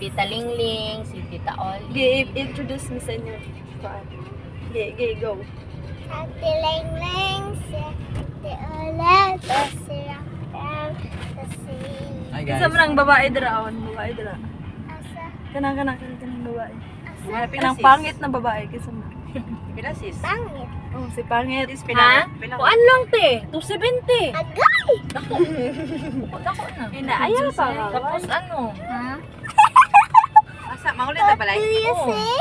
Tita Lingling, si Tita Oli. Introduce me sa inyo. Go. Ate Lingling, si Ate Ola, si Rafael, si... Hi Isa mo ng babae dira, babae dira. Asa? Kanang babae. Asa? Kanang pangit na babae, kisa mo. Pilasis. Pangit. Oh, si pangit. Ha? Kuan lang te, 270. Agay! Dako na. Inaayal pa ka. Tapos ano? Ha? Asa, maulit na balay? Do you Oo. say?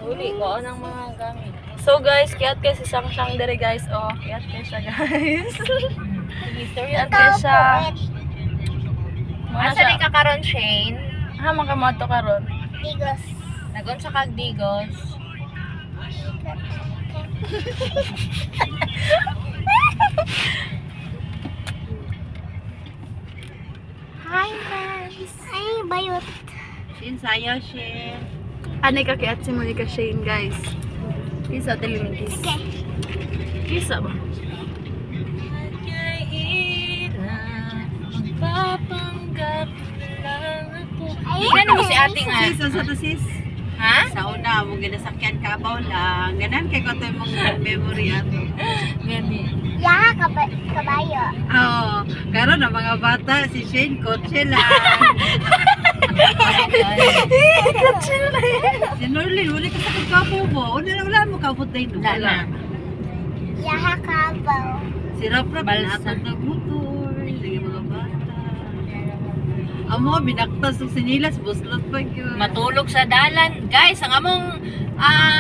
Uli ko ang mga gamit. So guys, kiyat kayo si Sang dere guys. Oh, kiyat kayo siya guys. Kiyat kayo siya. Asa di ka karon, Shane? Ha, makamoto karon. Digos. Nagon sa Kagdigos. Hi, guys. Ay, bayot. Shin, sayaw, Shin. Anay ka kiyat si Monica Shane guys. Kisa telimikis. Okay. Kisa ba? Magpapanggap lang ako. Ayun. Tingnan mo si ate nga. Sis, sa to sis? Ha? Sa una, mong ginasakyan kabaw lang. Ganan kay ko ito mong memory ato. Gani. Yaha, kabayo. Oo. Karon ang mga bata, si Shane, kotse lang. Si Norlin, huli ka sa pagkapo mo. Wala mo kabot na ito. Wala na. Yaha, kabaw. Si Rap-Rap, Balsa. naatag ng motor. Sige mga bata. Amo, binaktas ng sinilas, buslot pa yun. Matulog sa dalan. Guys, ang among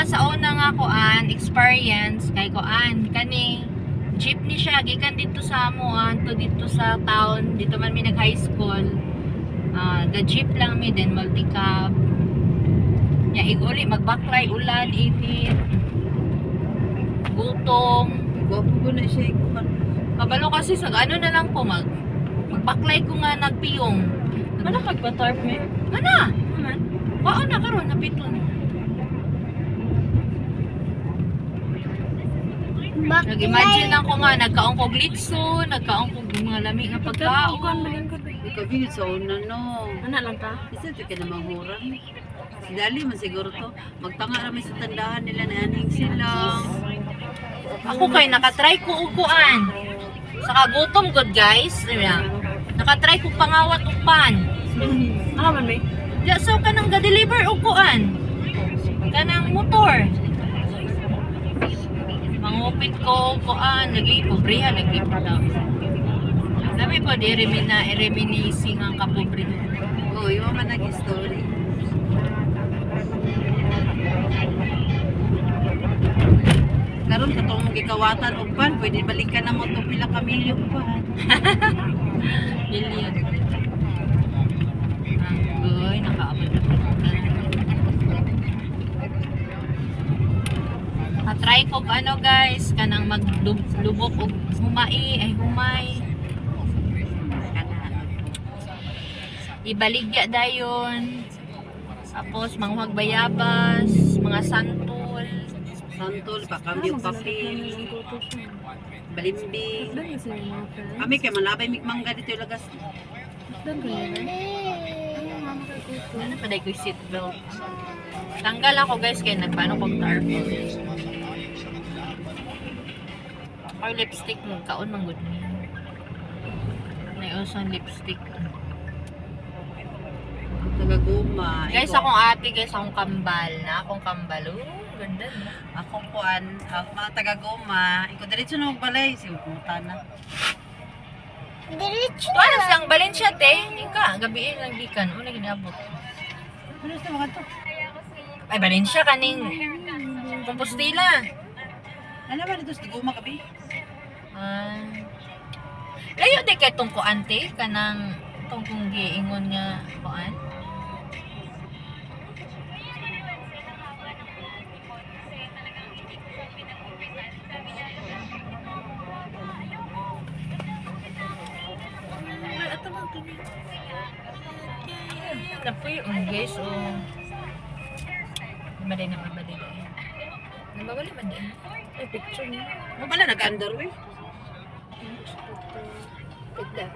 sa una nga koan experience kay koan kani jeepney siya gikan dito sa amuan to dito sa town dito man mi nag high school. The jeep lang mi then multi-cab. Ya iguli magbaklay ulan init. Gutom. Gwapo ko na siya. Kabalo kasi sa ano na lang po magbaklay ko nga nagpiyong. Ano kagpa-tarp me? Mana? Wao na karon napiton. Nag-imagine lang ko nga, nagkaong kog litso, nagkaong kog mga lami nga pagkaon. Ikaw sa una, no. Ano lang ta? Isa ito ka namang hurang. Si Dali man siguro to. Magtanga kami sa tandahan nila na aning silang. Ako kay nakatry ko upuan. Sa kagutom good guys. Nakatry ko pangawat upan. Ano man may? Ya so kanang ga-deliver upuan. Kanang motor. Mangupit ko upuan, lagi pobriha lagi pa daw. Dami po di reminiscing ang kapobriha. Oo, yung man nag-story. Karon katong mong gikawatan upan, pwede balikan na mo to pila ka milyon upan. Million. Ay, nakaabot na po. Try ko ano guys, kanang maglubok og humay. Ibaligya dayon. Tapos manghuwag bayabas, mga santol. Santol, pakambyo papel, balimbing. Kami kay manabay mikmangga dito yung lagas. Ano pa dahil ko yung seatbelt. Tanggal ako guys, kaya nagpaano kong tarpon. Or lipstick mo, kaon mang good me. May usang lipstick. Tagaguma. Guys, akong ate, guys, akong kambal na. Akong kambal. Oh, ganda no? Akong kuan, mga tagaguma. Ikaw diretso na magbalay, puta na. Diretso Ito, ano siyang balin siya, te? Ika, gabiin lang gikan. Una ginabot. Ano sa mga to? Ay, balin siya kaning Compostela. Ano ba dito sa guma kabi? Layo di kay tong kuan, te? Kanang tong kung giingon nga kuan. Napoy guys, oh. Maday na mabaday na. Nabawali man din. Ay, picture niya. Ano pala nag-underwear? Tigda.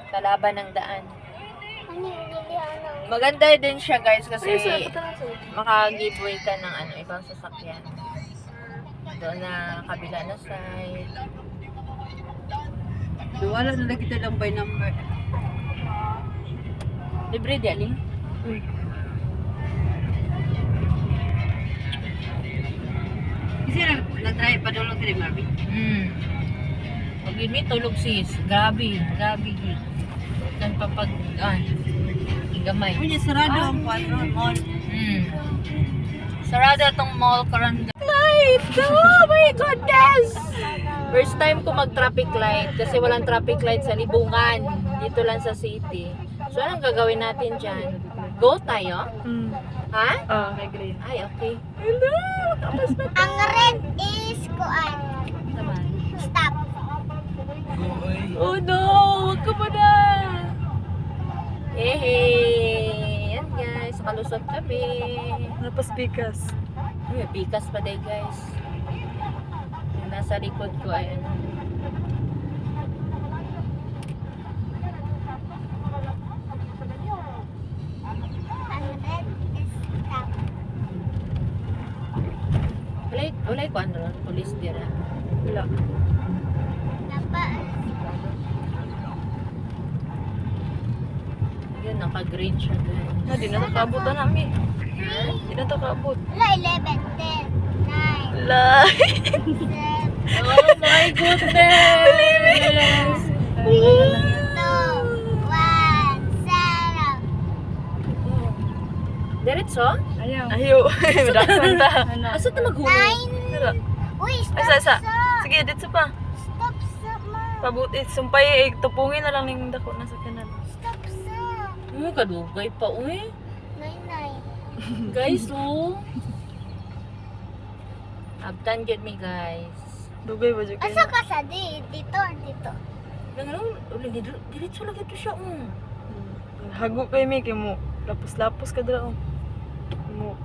Kalaban ng daan. Ano yung lilihan Maganda din siya guys kasi Ay, sir, patara sir. maka-giveaway ka ng ibang sasakyan. Doon na kabila na side. Wala na lang kita lang by number. Libre di aling? Kasi nag-drive pa doon lang Marvin. Pag yun may tulog sis, grabe gid. Dan papag gamay. Uy, sarado ang 4 mall. Sarada tong mall karon. Light! Oh my goodness! First time ko mag-traffic light kasi walang traffic light sa Libungan. Dito lang sa city. So anong gagawin natin dyan? Go tayo? Ha? May green. Ay, okay. Hello! Tapos na Ang red is kuan. naman. Stop. Oh no! Huwag ka pa na! Yan guys, kalusot kami. Napas pikas. May pikas pa day guys. Yung nasa likod ko ayan. Ang red is stop. Walay ko ano, police dira. Wala. Napa. Yun, naka-green siya guys. Na, di na nakabot na namin. Di na nakabot. Wala, 11, 10, 9, Wala. 7, Oh my goodness! 2, 1, 0. Diretso? Ayaw. Madaksan ta. Asa ito maghuli? 9. Tara. Uy, stop Asa, asa. sa. Sige, dito pa. Stop sa, ma. Pabuti. Sumpay, tupungin na lang ng dako na sa kanan. Stop sa. Uy, kadugay pa, uy. 9, 9. Guys, oh. Abtan get me, guys. Dugay ba dyan Asa ka sa dito, dito. Diretso lang ito siya, Hago kay May, kay mo. Lapos-lapos ka dra. Mo.